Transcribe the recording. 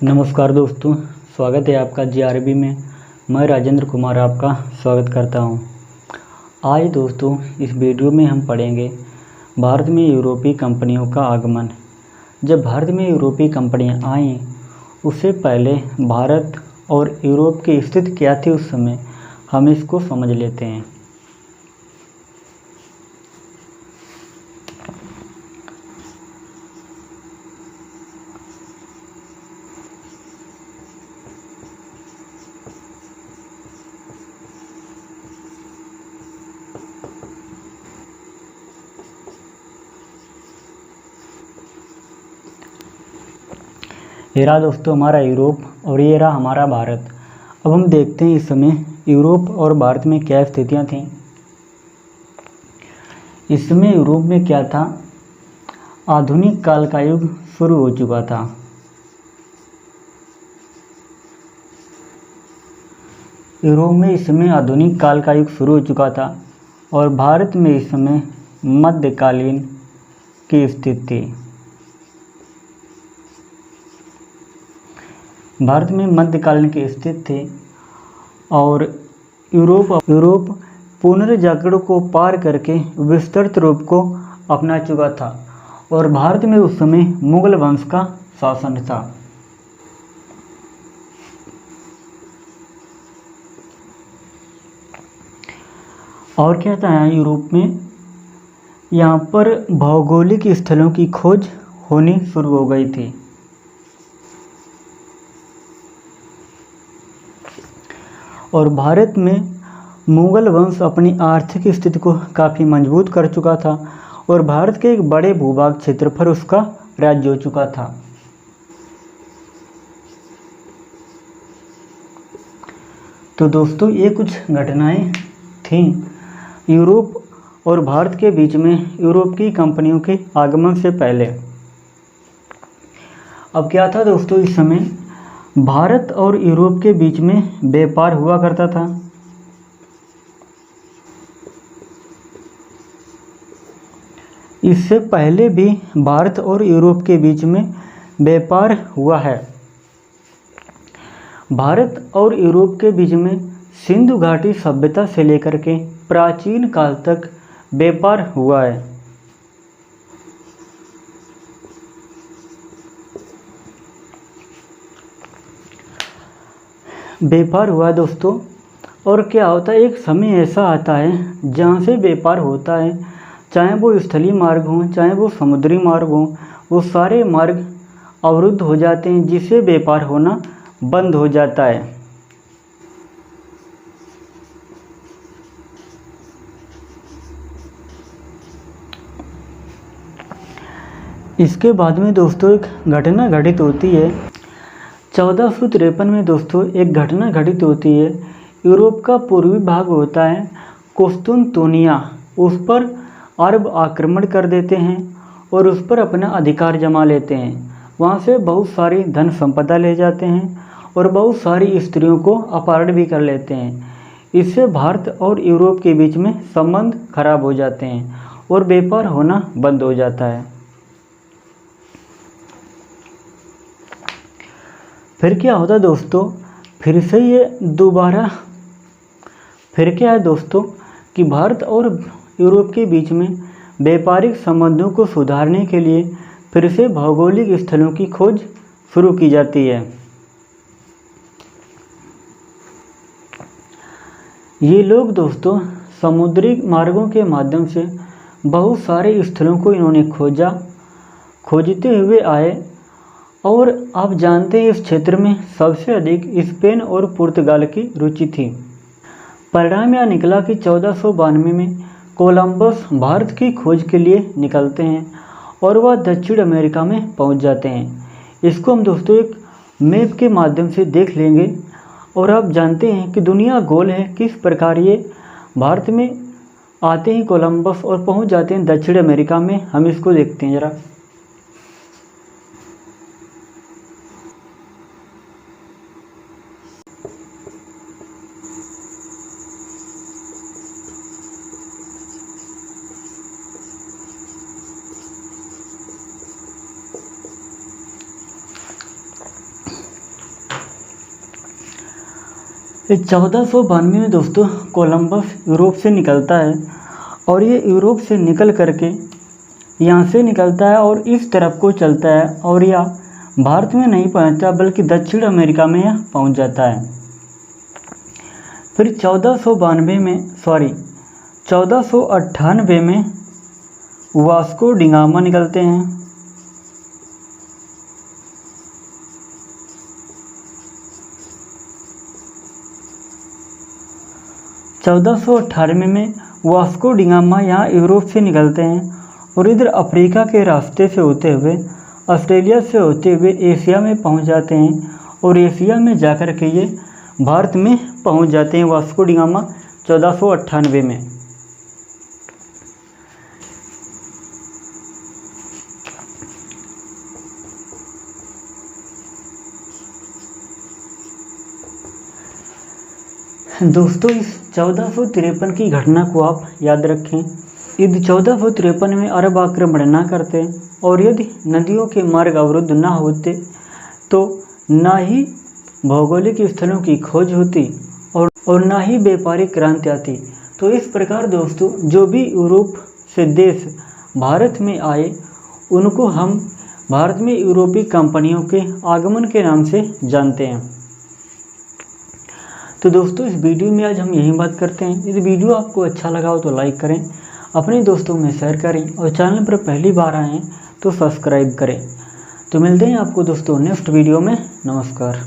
नमस्कार दोस्तों, स्वागत है आपका जीआरबी में। मैं राजेंद्र कुमार आपका स्वागत करता हूं। आज दोस्तों इस वीडियो में हम पढ़ेंगे भारत में यूरोपीय कंपनियों का आगमन। जब भारत में यूरोपीय कंपनियां आईं, उससे पहले भारत और यूरोप की स्थिति क्या थी उस समय, हम इसको समझ लेते हैं। ये रहा दोस्तों हमारा यूरोप और ये रहा हमारा भारत। अब हम देखते हैं इस समय यूरोप और भारत में क्या स्थितियां थीं। इस समय यूरोप में क्या था, आधुनिक काल का युग शुरू हो चुका था। यूरोप में इस समय आधुनिक काल का युग शुरू हो चुका था और भारत में इस समय मध्यकालीन की स्थिति थी। भारत में मध्यकालीन की स्थिति थी और यूरोप पुनर्जागरण को पार करके विस्तृत रूप को अपना चुका था और भारत में उस समय मुगल वंश का शासन था। और क्या था यूरोप में, यहाँ पर भौगोलिक स्थलों की खोज होनी शुरू हो गई थी। और भारत में मुगल वंश अपनी आर्थिक स्थिति को काफ़ी मजबूत कर चुका था और भारत के एक बड़े भूभाग क्षेत्र पर उसका राज्य हो चुका था। तो दोस्तों ये कुछ घटनाएं थीं यूरोप और भारत के बीच में यूरोप की कंपनियों के आगमन से पहले। अब क्या था दोस्तों, इस समय भारत और यूरोप के बीच में व्यापार हुआ करता था। इससे पहले भी भारत और यूरोप के बीच में व्यापार हुआ है। भारत और यूरोप के बीच में सिंधु घाटी सभ्यता से लेकर के प्राचीन काल तक व्यापार हुआ है। व्यापार हुआ दोस्तों। और क्या होता है, एक समय ऐसा आता है जहाँ से व्यापार होता है, चाहे वो स्थलीय मार्ग हों चाहे वो समुद्री मार्ग हों, वो सारे मार्ग अवरुद्ध हो जाते हैं, जिससे व्यापार होना बंद हो जाता है। इसके बाद में दोस्तों एक घटना घटित होती है। 1453 में दोस्तों एक घटना घटित होती है। यूरोप का पूर्वी भाग होता है कुस्तुनतुनिया, उस पर अरब आक्रमण कर देते हैं और उस पर अपना अधिकार जमा लेते हैं। वहाँ से बहुत सारी धन संपदा ले जाते हैं और बहुत सारी स्त्रियों को अपहरण भी कर लेते हैं। इससे भारत और यूरोप के बीच में संबंध खराब हो जाते हैं और व्यापार होना बंद हो जाता है। फिर क्या होता दोस्तों, फिर से ये दोबारा फिर क्या है दोस्तों कि भारत और यूरोप के बीच में व्यापारिक संबंधों को सुधारने के लिए फिर से भौगोलिक स्थलों की खोज शुरू की जाती है। ये लोग दोस्तों समुद्री मार्गों के माध्यम से बहुत सारे स्थलों को इन्होंने खोजते हुए आए और आप जानते हैं इस क्षेत्र में सबसे अधिक स्पेन और पुर्तगाल की रुचि थी। परिणाम यह निकला कि 1492 में कोलंबस भारत की खोज के लिए निकलते हैं और वह दक्षिण अमेरिका में पहुंच जाते हैं। इसको हम दोस्तों एक मैप के माध्यम से देख लेंगे और आप जानते हैं कि दुनिया गोल है, किस प्रकार ये भारत में आते हैं कोलंबस और पहुंच जाते हैं दक्षिण अमेरिका में। हम इसको देखते हैं ज़रा। 1492 में दोस्तों कोलंबस यूरोप से निकलता है और ये यूरोप से निकल करके यहाँ से निकलता है और इस तरफ को चलता है और यह भारत में नहीं पहुँचता बल्कि दक्षिण अमेरिका में यह पहुँच जाता है। फिर 1498 में वास्को डिगामा निकलते हैं। 1498 में वास्को डिगामा यहाँ यूरोप से निकलते हैं और इधर अफ्रीका के रास्ते से होते हुए ऑस्ट्रेलिया से होते हुए एशिया में पहुँच जाते हैं और एशिया में जाकर के ये भारत में पहुँच जाते हैं वास्को डिगामा 1498 में। दोस्तों इस 1453 की घटना को आप याद रखें। यदि 1453 में अरब आक्रमण न करते और यदि नदियों के मार्ग अवरुद्ध न होते तो ना ही भौगोलिक स्थलों की खोज होती और ना ही व्यापारिक क्रांति आती। तो इस प्रकार दोस्तों जो भी यूरोप से देश भारत में आए उनको हम भारत में यूरोपीय कंपनियों के आगमन के नाम से जानते हैं। तो दोस्तों इस वीडियो में आज हम यही बात करते हैं। यदि वीडियो आपको अच्छा लगा हो तो लाइक करें, अपने दोस्तों में शेयर करें और चैनल पर पहली बार आए हैं तो सब्सक्राइब करें। तो मिलते हैं आपको दोस्तों नेक्स्ट वीडियो में। नमस्कार।